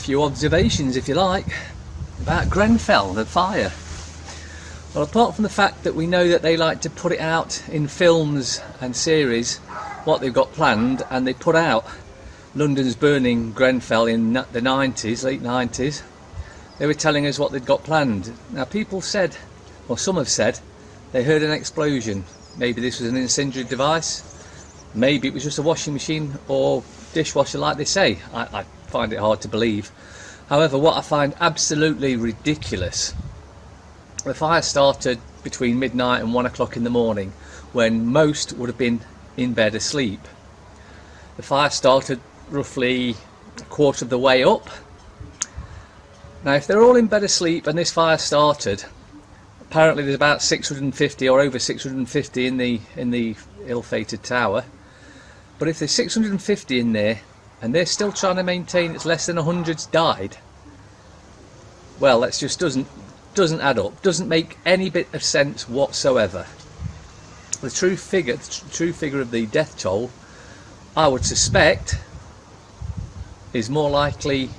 few observations, if you like, about Grenfell, the fire. Well, apart from the fact that we know that they like to put it out in films and series what they've got planned, and they put out London's burning Grenfell in the 90s, late 90s, they were telling us what they'd got planned. Now people said, or some have said, they heard an explosion. Maybe this was an incendiary device, maybe it was just a washing machine or dishwasher like they say. I find it hard to believe. However, what I find absolutely ridiculous, the fire started between midnight and 1 o'clock in the morning, when most would have been in bed asleep. The fire started roughly a quarter of the way up. Now if they're all in bed asleep and this fire started, apparently there's about 650 or over 650 in the ill-fated tower. But if there's 650 in there and they're still trying to maintain it's less than 100's died, well, that just doesn't add up, doesn't make any bit of sense whatsoever. The true figure of the death toll, I would suspect, is more likely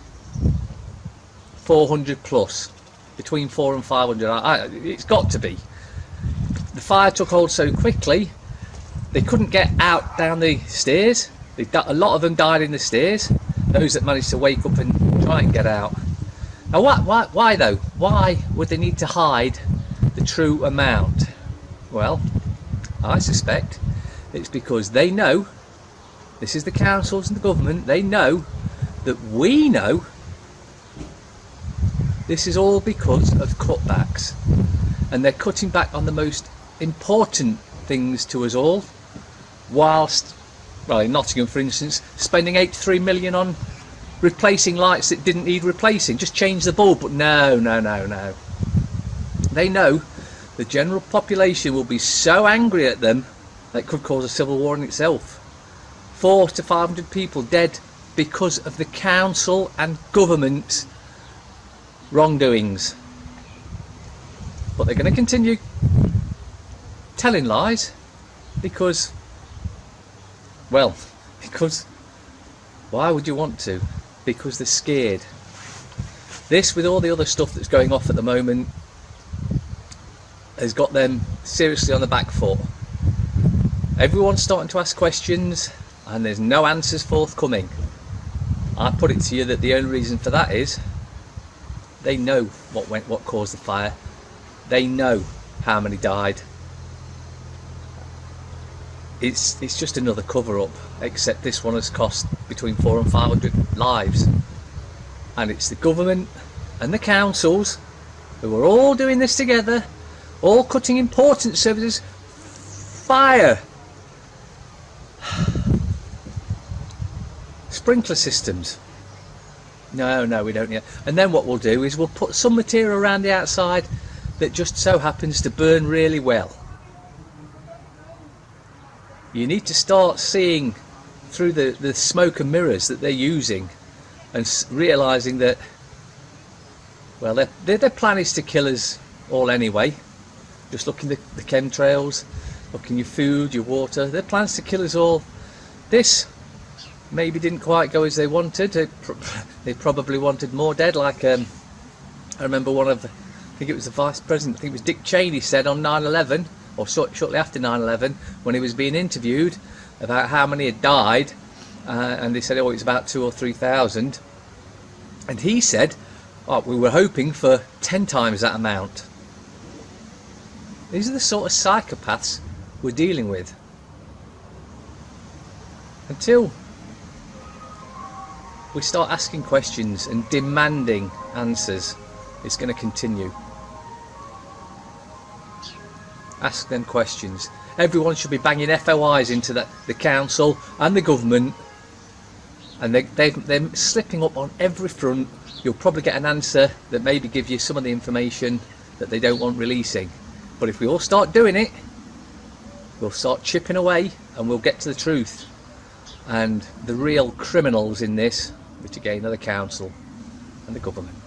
400 plus, between 400 and 500. It's got to be. The fire took hold so quickly they couldn't get out down the stairs. A lot of them died in the stairs, those that managed to wake up and try and get out. Now why though? Why would they need to hide the true amount? Well, I suspect it's because they know, this is the councils and the government, they know that we know this is all because of cutbacks, and they're cutting back on the most important things to us all, whilst, well, in Nottingham for instance, spending 83 million on replacing lights that didn't need replacing. Just change the bulb. But no. They know the general population will be so angry at them that it could cause a civil war in itself. 400 to 500 people dead because of the council and government's wrongdoings. But they're going to continue telling lies because why would you want to? Because they're scared. This, with all the other stuff that's going off at the moment, has got them seriously on the back foot. Everyone's starting to ask questions and there's no answers forthcoming. I put it to you that the only reason for that is they know what caused the fire. They know how many died. It's just another cover-up, except this one has cost between 400 and 500 lives, and it's the government and the councils who are all doing this together, all cutting important services. Fire, sprinkler systems, no we don't yet. And then what we'll do is we'll put some material around the outside that just so happens to burn really well. You need to start seeing through the smoke and mirrors that they're using, and realising that, well, their plan is to kill us all anyway. Just look in the chemtrails, look in your food, your water. Their plans to kill us all. This maybe didn't quite go as they wanted. They probably wanted more dead. Like I remember I think it was the Vice President, I think it was Dick Cheney, said on 9/11, or shortly after 9/11, when he was being interviewed about how many had died, and they said, oh, it's about 2,000 or 3,000, and he said, oh, we were hoping for 10 times that amount. These are the sort of psychopaths we're dealing with. Until we start asking questions and demanding answers, it's going to continue. Ask them questions. Everyone should be banging FOIs into the council and the government, and they're slipping up on every front. You'll probably get an answer that maybe give you some of the information that they don't want releasing. But if we all start doing it, we'll start chipping away and we'll get to the truth. And the real criminals in this, which again are the council and the government.